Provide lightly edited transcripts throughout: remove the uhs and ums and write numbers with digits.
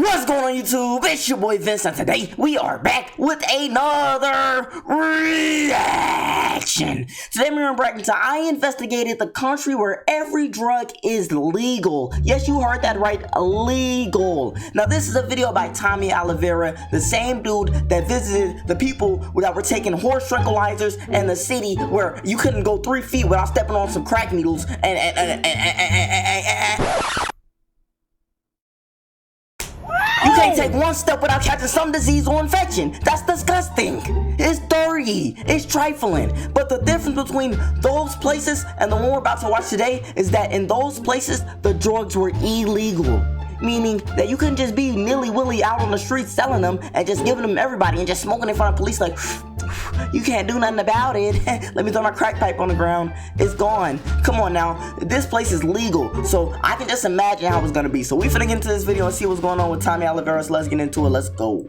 What's going on YouTube? It's your boy Vince, and today we are back with another reaction. Today we're reacting to I investigated the country where every drug is legal. Yes, you heard that right, legal. Now this is a video by Tommy Oliveira, the same dude that visited the people that were taking horse tranquilizers in the city where you couldn't go 3 feet without stepping on some crack needles You can't take one step without catching some disease or infection. That's disgusting. It's dirty. It's trifling. But the difference between those places and the one we're about to watch today is that in those places, the drugs were illegal. Meaning that you couldn't just be nilly-willy out on the streets selling them and just giving them to everybody and just smoking in front of police like, you can't do nothing about it. Let me throw my crack pipe on the ground. It's gone. Come on now. This place is legal. So I can just imagine how it's going to be. So we finna get into this video and see what's going on with Tommy Oliveira. So let's get into it. Let's go.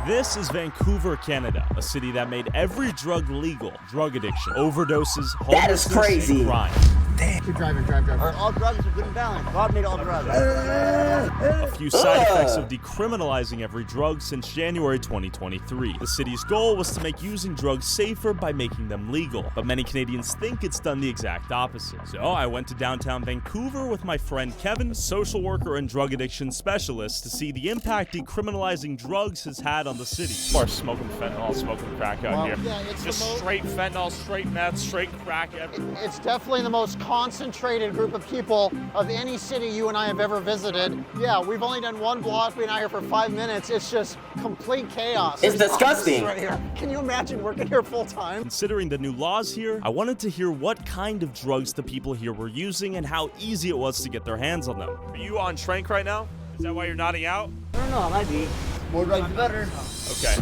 This is Vancouver, Canada, a city that made every drug legal. Drug addiction, overdoses, homelessness, and crime. Damn. Keep driving. All drugs are good and balanced. God made all drugs. A few side effects of decriminalizing every drug since January 2023. The city's goal was to make using drugs safer by making them legal, but many Canadians think it's done the exact opposite. So I went to downtown Vancouver with my friend Kevin, a social worker and drug addiction specialist, to see the impact decriminalizing drugs has had on the city. Of course, smoking fentanyl, smoking crack out here. Yeah, it's just straight fentanyl, straight meth, straight crack. It's definitely the most concentrated group of people of any city you and I have ever visited. Yeah, we've only done one block. We've been out here for 5 minutes. It's just complete chaos. It's disgusting. Right here. Can you imagine working here full time? Considering the new laws here, I wanted to hear what kind of drugs the people here were using and how easy it was to get their hands on them. Are you on trank right now? Is that why you're nodding out? I don't know, I might be. More drugs the better. Okay.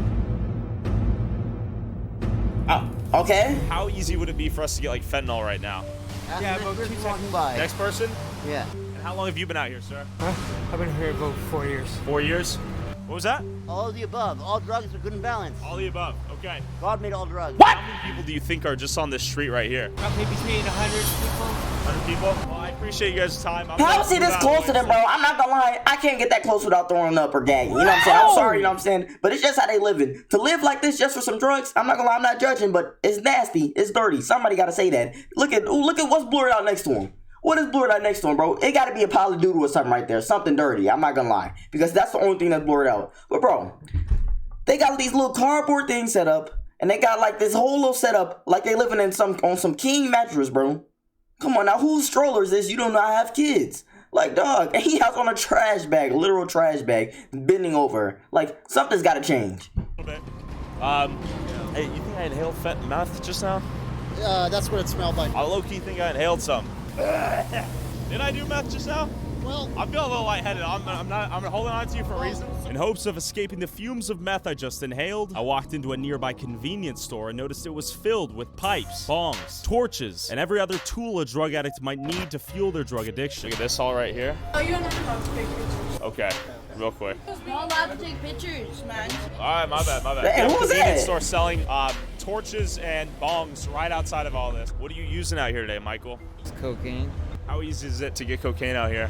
Okay. How easy would it be for us to get like fentanyl right now? Yeah, but keep walking by. Next person? Yeah. And how long have you been out here, sir? I've been here about 4 years. 4 years? What was that? All of the above. All drugs are good and balanced. All the above. Okay. God made all drugs. What? How many people do you think are just on this street right here? Roughly between 100 people. 100 people? Well, I appreciate you guys' time. How is he this close to them, bro? I'm not gonna lie. I can't get that close without throwing up or gagging. You know what I'm saying? I'm sorry, you know what I'm saying? But it's just how they living. To live like this just for some drugs, I'm not gonna lie, I'm not judging, but it's nasty. It's dirty. Somebody gotta say that. Look at what's blurred out next to him. What is blurred out next to him, bro? It gotta be a pile of doodle or something right there. Something dirty. I'm not gonna lie. Because that's the only thing that's blurred out. But bro, they got these little cardboard things set up, and they got like this whole little setup like they living in on some king mattress, bro. Come on now, whose stroller is this? You don't know I have kids. Like, dog, and he has on a trash bag, literal trash bag, bending over. Like, something's gotta change. A little bit. Hey, you think I inhaled meth just now? That's what it smelled like. I low-key think I inhaled some. Did I do meth just now? Well, I'm feeling a little lightheaded. I'm holding on to you for a reason. In hopes of escaping the fumes of meth I just inhaled, I walked into a nearby convenience store and noticed it was filled with pipes, bongs, torches, and every other tool a drug addict might need to fuel their drug addiction. Look at this all right here. Oh, you're not allowed to take pictures. Okay, real quick. You're not allowed to take pictures, man. All right, my bad. Hey, who was Convenience that? store selling torches and bongs right outside of all this. What are you using out here today, Michael? It's cocaine. How easy is it to get cocaine out here?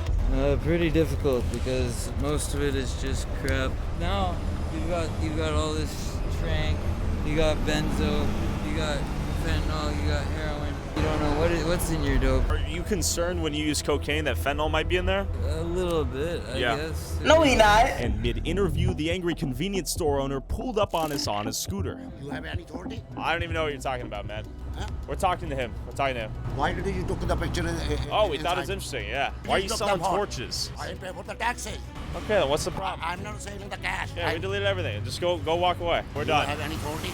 Pretty difficult because most of it is just crap. Now you got all this trank, you got benzo, you got fentanyl, you got heroin. You don't know what's in your dope. Are you concerned when you use cocaine that fentanyl might be in there? A little bit, I guess. No, he not. And mid-interview, the angry convenience store owner pulled up on us on his scooter. You have any authority? I don't even know what you're talking about, man. Huh? We're talking to him. Why did you took the picture? Oh, we thought it was interesting, yeah. Why are you selling torches? I pay for the taxes. Okay, then what's the problem? I'm not saving the cash. Yeah, we deleted everything. Just go walk away. We're Do you done. have any authority?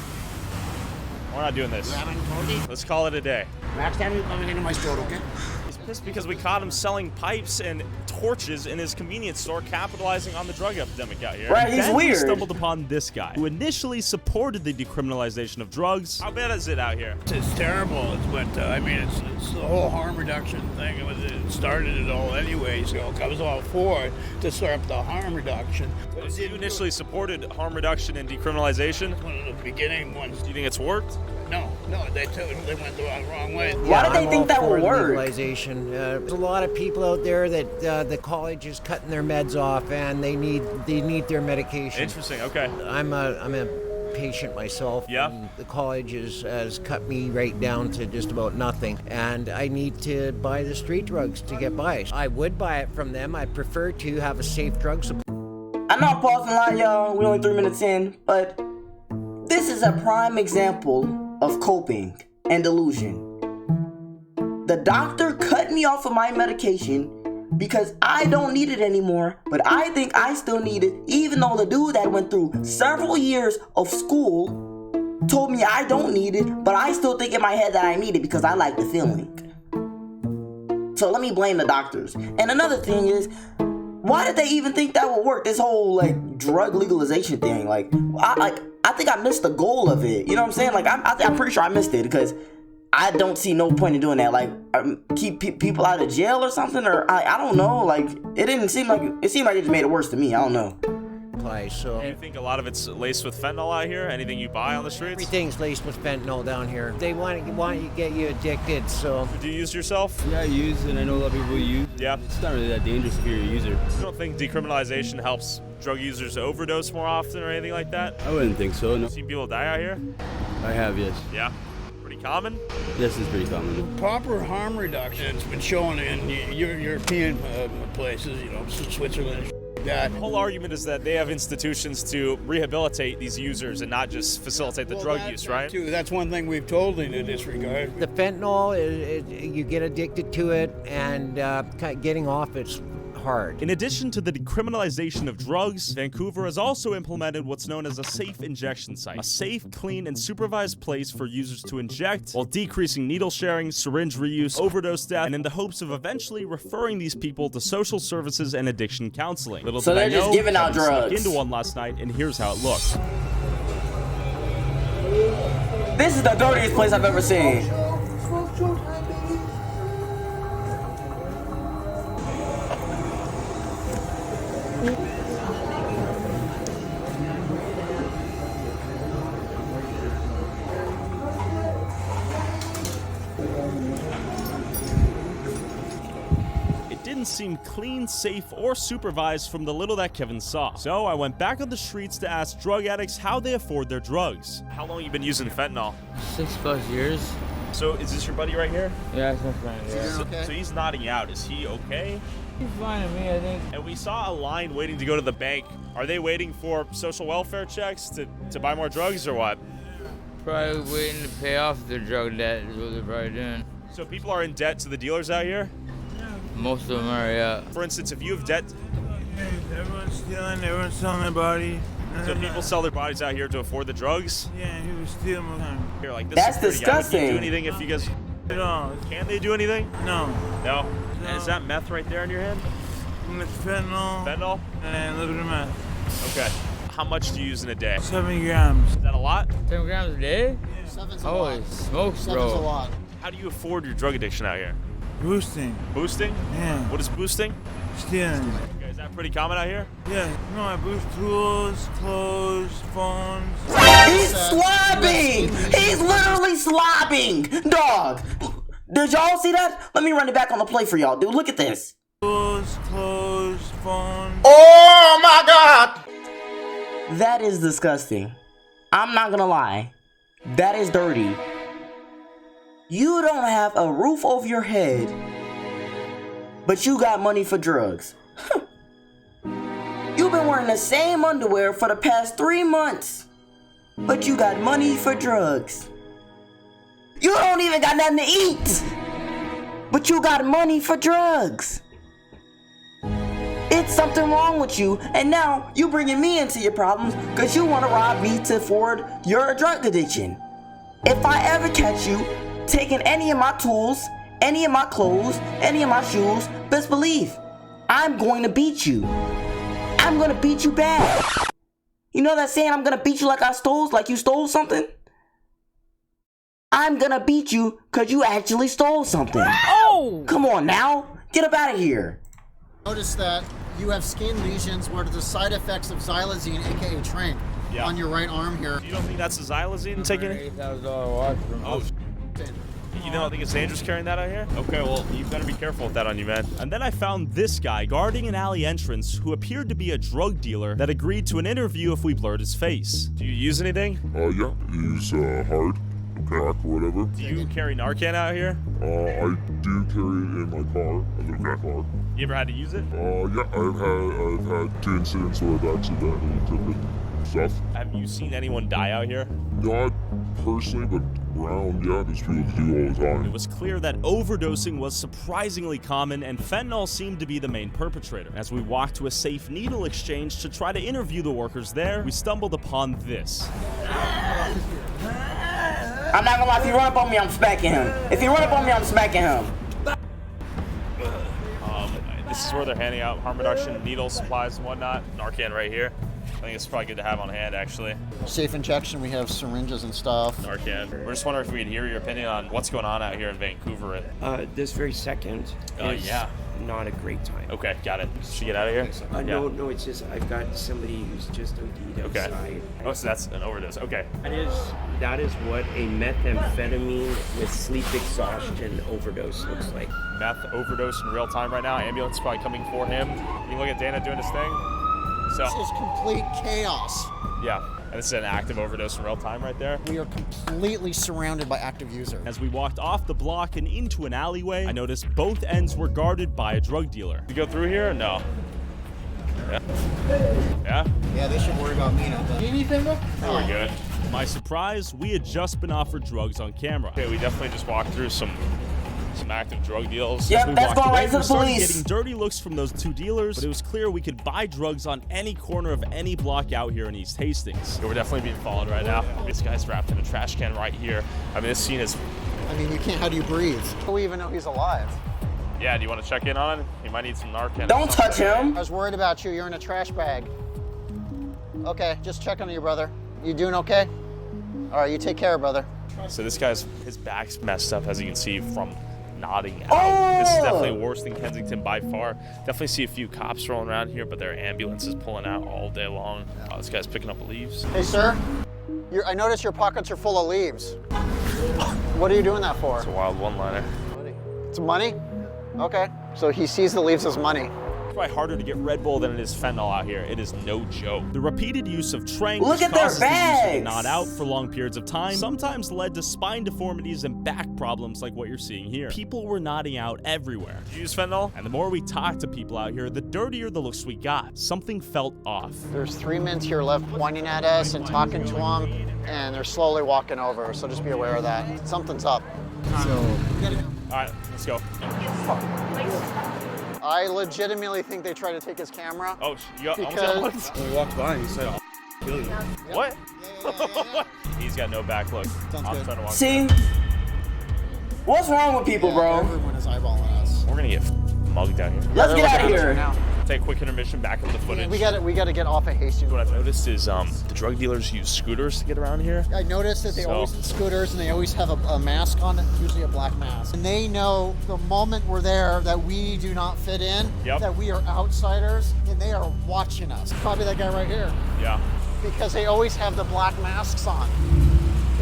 We're not doing Do this. you have any authority? Let's call it a day. Next time you coming into my store, okay? He's pissed because we caught him selling pipes and torches in his convenience store, capitalizing on the drug epidemic out here. Right, he's Then we weird. stumbled upon this guy, who initially supported the decriminalization of drugs. How bad is it out here? It's terrible. I mean, it's the whole harm reduction thing. It started it all anyway. So I was all for it to start up the harm reduction. But So you initially supported harm reduction and decriminalization. one of the beginning ones. Do you think it's worked? No, they went the wrong way. Why did they think that would work? Legalization medication. There's a lot of people out there that the college is cutting their meds off, and they need their medication. Interesting. Okay. I'm a patient myself. Yeah. And the college has cut me right down to just about nothing, and I need to buy the street drugs to get by. I would buy it from them. I prefer to have a safe drug supply. I know I'm pausing a lot, y'all. We're only 3 minutes in, but this is a prime example of coping and delusion. The doctor cut me off of my medication because I don't need it anymore, but I think I still need it, even though the dude that went through several years of school told me I don't need it, but I still think in my head that I need it because I like the feeling. So let me blame the doctors. And another thing is, why did they even think that would work? This whole like drug legalization thing. I think I missed the goal of it. You know what I'm saying? Like I'm pretty sure I missed it because I don't see no point in doing that. Like keep people out of jail or something, or I don't know. Like it seemed like it just made it worse to me. I don't know. So Do you think a lot of it's laced with fentanyl out here? Anything you buy on the streets? everything's laced with fentanyl down here. They want to get you addicted. So Do you use yourself? Yeah, I use, and I know a lot of people use. Yeah. It's not really that dangerous if you're a user. You don't think decriminalization helps drug users overdose more often or anything like that? I wouldn't think so, no. Seen people die out here? I have, yes. Yeah. Pretty common? Yes, it's pretty common. Proper harm reduction, it's been shown in European places, Switzerland and that. The whole argument is that they have institutions to rehabilitate these users and not just facilitate the drug use, right? Too. That's one thing we've told in this regard. the fentanyl, you get addicted to it, and getting off it's hard. In addition to the decriminalization of drugs, Vancouver has also implemented what's known as a safe injection site, a safe, clean, and supervised place for users to inject while decreasing needle sharing, syringe reuse, overdose death, and in the hopes of eventually referring these people to social services and addiction counseling. Little So did I they're just know, giving out Kevin snuck drugs. into one last night, and here's how it looked. This is the dirtiest place I've ever seen. It didn't seem clean, safe, or supervised from the little that Kevin saw. So I went back on the streets to ask drug addicts how they afford their drugs. How long you been using fentanyl? 6+ years. So is this your buddy right here? Yeah, it's my friend. Yeah. So he's nodding out. Is he okay? He's fine with me, I think. And we saw a line waiting to go to the bank. Are they waiting for social welfare checks to buy more drugs or what? Probably waiting to pay off their drug debt is what they're probably doing. So people are in debt to the dealers out here? Most of them are, yeah. For instance, if you have debt, Everyone's stealing, everyone's selling their body. so people sell their bodies out here to afford the drugs? Yeah, people steal all the time. Here, like this That's security guy, would you do disgusting. anything if you guys... At all. Can they do anything? No. No. And is that meth right there in your hand? It's fentanyl Fentanyl? and a little bit of meth. Okay. How much do you use in a day? 7 grams. Is that a lot? 10 grams a day? Seven's a Holy lot. smokes, Seven's a bro. lot. How do you afford your drug addiction out here? Boosting. Boosting? Yeah. What is boosting? Stealing. Okay, is that pretty common out here? Yeah. No, I boost tools, clothes, phones. He's slobbing! He's literally slobbing! Dog! Did y'all see that? Let me run it back on the play for y'all, dude. Look at this. Tools, clothes, phones. Oh my god! That is disgusting. I'm not gonna lie. That is dirty. You don't have a roof over your head, but you got money for drugs. You've been wearing the same underwear for the past 3 months, but you got money for drugs. You don't even got nothing to eat, but you got money for drugs. It's something wrong with you, and now you bringing me into your problems because you want to rob me to afford your drug addiction. If I ever catch you taking any of my tools, any of my clothes, any of my shoes, best believe I'm going to beat you. I'm going to beat you bad. You know that saying, I'm going to beat you like you stole something? I'm going to beat you because you actually stole something. Oh! Come on now. Get up out of here. Notice that you have skin lesions where the side effects of xylazine, aka trank, on your right arm here. You don't think that's a xylazine taking it? $8,000 watch from Oh, don't think it's dangerous carrying that out here? Okay, well, you better be careful with that on you, man. And then I found this guy guarding an alley entrance who appeared to be a drug dealer that agreed to an interview if we blurred his face. Do you use anything? Yeah, use hard, crack, whatever. Do you carry Narcan out here? I do carry it in my car, I live in my car. You ever had to use it? Yeah, I've had 2 incidents where I've accidentally took it. Stuff. Have you seen anyone die out here? Not personally, but around, yeah, there's people that do all the time. It was clear that overdosing was surprisingly common, and fentanyl seemed to be the main perpetrator. As we walked to a safe needle exchange to try to interview the workers there, we stumbled upon this. I'm not gonna lie, if you run up on me, I'm smacking him. If you run up on me, I'm smacking him. This is where they're handing out harm reduction needles, supplies, and whatnot. Narcan right here. I think it's probably good to have on hand, actually. Safe injection, we have syringes and stuff. Narcan. We're just wondering if we could hear your opinion on what's going on out here in Vancouver. This very second is not a great time. Okay, got it. Should we get out of here? No, it's just I've got somebody who's just OD'd outside. Okay. Oh, so that's an overdose. Okay. That is what a methamphetamine with sleep exhaustion overdose looks like. Meth overdose in real time right now. Ambulance is probably coming for him. You can look at Dana doing his thing. So, This is complete chaos. yeah, and this is an active overdose in real time right there. We are completely surrounded by active users. As we walked off the block and into an alleyway, I noticed both ends were guarded by a drug dealer. Did you go through here or no? Yeah. Yeah? Yeah, they should worry about me. Anything, bro? We're good. To my surprise, we had just been offered drugs on camera. Okay, we definitely just walked through some active drug deals. Yep, As we that's walked going away, right to the we started police. getting dirty looks from those 2 dealers, but it was clear we could buy drugs on any corner of any block out here in East Hastings. We're definitely being followed right now. This guy's wrapped in a trash can right here. I mean, this scene is... I mean, you can't, how do you breathe? How do we even know he's alive? Yeah, do you want to check in on him? He might need some Narcan. Don't touch him. I was worried about you. You're in a trash bag. Okay, just check on you, brother. You doing okay? All right, you take care, brother. So this guy's, his back's messed up, as you can see from nodding out. This is definitely worse than Kensington by far. Definitely see a few cops rolling around here, but there are ambulances pulling out all day long. Oh, this guy's picking up leaves. Hey, sir. I notice your pockets are full of leaves. What are you doing that for? It's a wild one-liner. It's money? Okay. So he sees the leaves as money. It's probably harder to get Red Bull than it is fentanyl out here. It is no joke. The repeated use of tranq Look at their causes the user to bags. nod out for long periods of time, sometimes led to spine deformities and back problems like what you're seeing here. People were nodding out everywhere. Did you use fentanyl? And the more we talked to people out here, the dirtier the looks we got. Something felt off. There's 3 men to your left pointing at us and talking to them, and they're slowly walking over, so just be aware of that. Something's up. All right, let's go. I legitimately think they tried to take his camera. Oh, you got because When we walked by, he said, I'll kill you. What? He's got no back look. Sounds I'm good. trying to walk. See? What's wrong with people, bro? Everyone is eyeballing us. We're gonna get mugged out here. Let's get out of here. Now. Take a quick intermission, back up the footage. We got to get off of Hastings. What I've noticed is the drug dealers use scooters to get around here. I noticed that they always have scooters and they always have a mask on, usually a black mask. And they know the moment we're there that we do not fit in, that we are outsiders, and they are watching us. Probably that guy right here. Yeah. Because they always have the black masks on.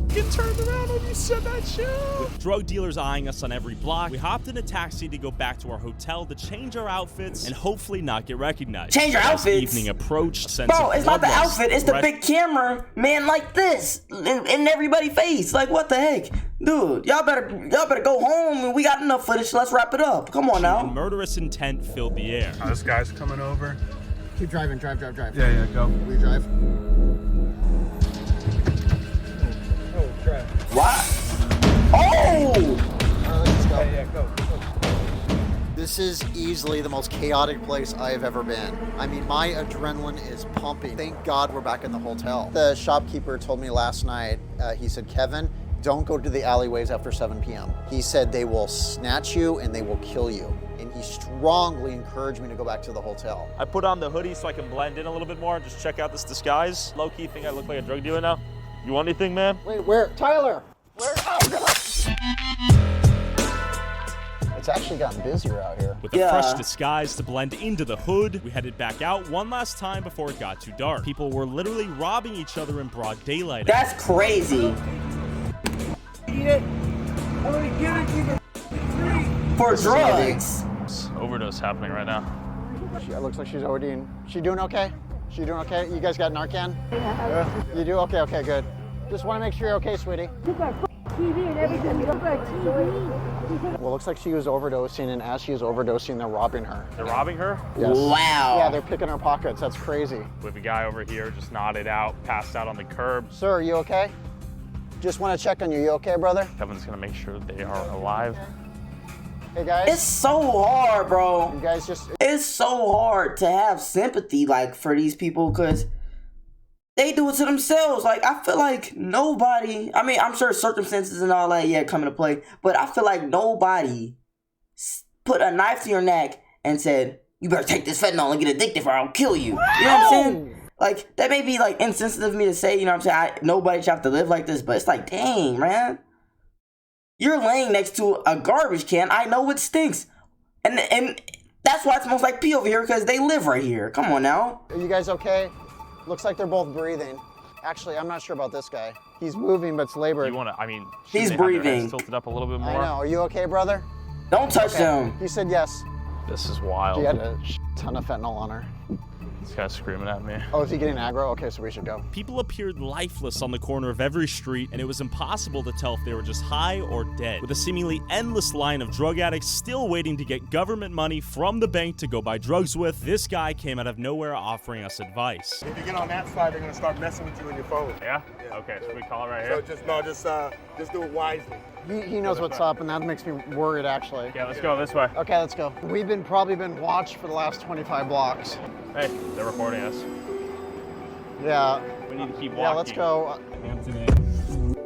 Get turned around when you said that shit. With drug dealers eyeing us on every block, we hopped in a taxi to go back to our hotel to change our outfits and hopefully not get recognized. Change your As outfits? evening approached, Bro, it's not the outfit, it's the big camera, man, like this, in everybody's face. Like, what the heck? Dude, y'all better go home. We got enough footage, let's wrap it up. Come on now. And murderous intent filled the air. This guy's coming over. Keep driving, drive. Yeah, go. We drive. What? Oh! Let's go. Yeah, go. This is easily the most chaotic place I have ever been. I mean, my adrenaline is pumping. Thank God we're back in the hotel. The shopkeeper told me last night, he said, Kevin, don't go to the alleyways after 7 p.m. He said they will snatch you and they will kill you. And he strongly encouraged me to go back to the hotel. I put on the hoodie so I can blend in a little bit more and just check out this disguise. Low-key think I look like a drug dealer now. You want anything, man? Wait, where? Tyler! Where? Oh, God. It's actually gotten busier out here. With a fresh disguise to blend into the hood, we headed back out one last time before it got too dark. People were literally robbing each other in broad daylight. That's crazy. For drugs. Overdose happening right now. It looks like she's ODing. She doing okay? She doing okay? You guys got Narcan? Yeah. You do? Okay, okay, good. Just want to make sure you're okay, sweetie. TV and everything. You look like TV. Well, it looks like she was overdosing, and as she was overdosing, they're robbing her. They're robbing her? Yes. Wow. Yeah, they're picking her pockets. That's crazy. We have a guy over here just nodded out, passed out on the curb. Sir, are you okay? Just want to check on you. You okay, brother? Kevin's gonna make sure they are alive. Hey, guys. It's so hard, bro. You guys just... It's so hard to have sympathy, like, for these people, because they do it to themselves. Like, I feel like nobody, I mean, I'm sure circumstances and all that, yeah, come into play, but I feel like nobody put a knife to your neck and said, you better take this fentanyl and get addicted or I'll kill you. You know what I'm saying? Like, that may be, like, insensitive of me to say, you know what I'm saying? Nobody should have to live like this, but it's like, dang, man. You're laying next to a garbage can. I know it stinks. And that's why it smells like pee over here, because they live right here. Come on now. Are you guys okay? Looks like they're both breathing. Actually, I'm not sure about this guy. He's moving, but it's labored. You wanna, I mean, he's they have their breathing. heads tilted up a little bit more. I know. Are you okay, brother? Don't touch them. He said yes. This is wild. She had a ton of fentanyl on her. This guy's screaming at me. Oh, is he getting aggro? Okay, so we should go. People appeared lifeless on the corner of every street, and it was impossible to tell if they were just high or dead, with a seemingly endless line of drug addicts still waiting to get government money from the bank to go buy drugs with. This guy came out of nowhere offering us advice. If you get on that side, they're gonna start messing with you in your phone. Yeah? Okay, so we call it right here? So just do it wisely. He knows what's up, and that makes me worried, actually. Yeah, let's go this way. Okay, let's go. We've probably been watched for the last 25 blocks. Hey, they're recording us. Yeah. We need to keep walking. Yeah, let's go. Anthony.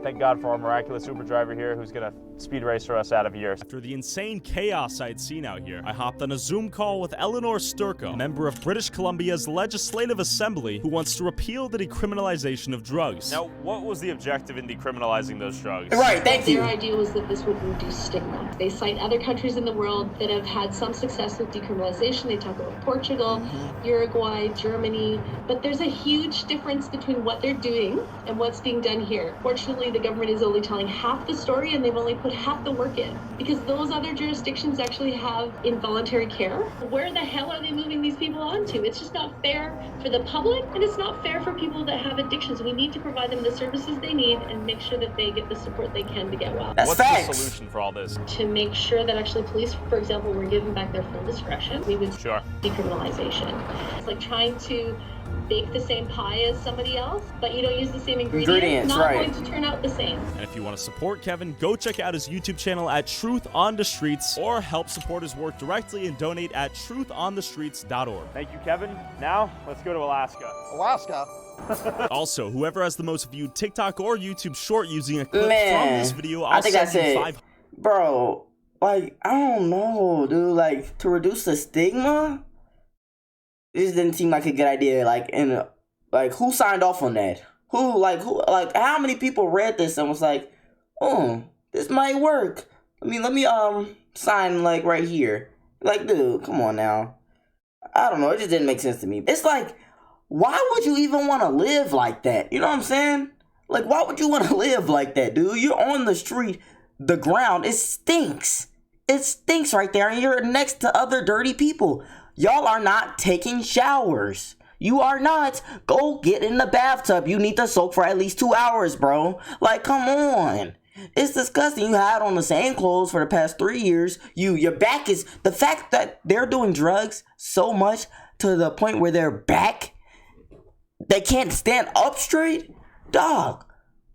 Thank God for our miraculous Uber driver here who's gonna speed racer us out of here. After the insane chaos I'd seen out here, I hopped on a Zoom call with Eleanor Sturko, a member of British Columbia's Legislative Assembly who wants to repeal the decriminalization of drugs. Now, what was the objective in decriminalizing those drugs? Right, thank you. Their idea was that this would reduce stigma. They cite other countries in the world that have had some success with decriminalization. They talk about Portugal, Uruguay, Germany, but there's a huge difference between what they're doing and what's being done here. Fortunately, the government is only telling half the story, and they've only put half the work in, because those other jurisdictions actually have involuntary care. Where the hell are they moving these people onto? It's just not fair for the public, and it's not fair for people that have addictions. We need to provide them the services they need and make sure that they get the support they can to get well. That's What's facts. the solution for all this? To make sure that actually police, for example, were given back their full discretion, we would Sure. decriminalization. It's like trying to bake the same pie as somebody else, but you don't use the same ingredients, not right. going to turn out the same. And if you want to support Kevin, go check out his YouTube channel at Truth on the Streets, or help support his work directly and donate at truthonthestreets.org. Thank you, Kevin. Now, let's go to Alaska. Alaska? Also, whoever has the most viewed TikTok or YouTube short using a clip from Man, this video, I I'll think send that's you it. 500. Bro, like, I don't know, dude. Like, to reduce the stigma, this didn't seem like a good idea. Like, who signed off on that? Who, how many people read this and was like, oh, this might work. Let me sign, like, right here. Like, dude, come on now. I don't know, it just didn't make sense to me. It's like, why would you even want to live like that? You know what I'm saying? Like, why would you want to live like that, dude? You're on the street, the ground, it stinks. It stinks right there, and you're next to other dirty people. Y'all are not taking showers. You are not. Go get in the bathtub. You need to soak for at least 2 hours, bro. Like, come on. It's disgusting. You had on the same clothes for the past 3 years. Your back is, the fact that they're doing drugs so much to the point where their back, they can't stand up straight. Dog,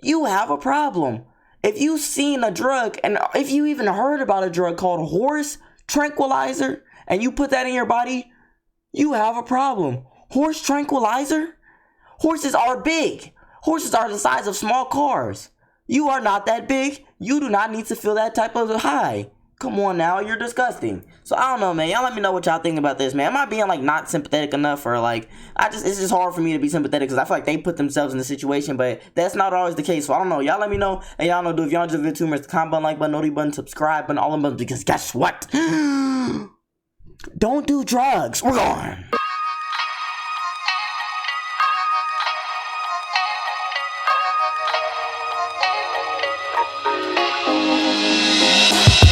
you have a problem. If you've seen a drug, and if you even heard about a drug called horse tranquilizer, and you put that in your body, you have a problem. Horse tranquilizer? Horses are big. Horses are the size of small cars. You are not that big. You do not need to feel that type of high. Come on now, you're disgusting. So I don't know, man. Y'all let me know what y'all think about this, man. Am I being like not sympathetic enough, or like it's just hard for me to be sympathetic because I feel like they put themselves in the situation, but that's not always the case. So I don't know. Y'all let me know, and y'all know, if y'all enjoy the video too much, the comment button, like button, notification button, subscribe button, all them buttons, because guess what? Don't do drugs. We're gone.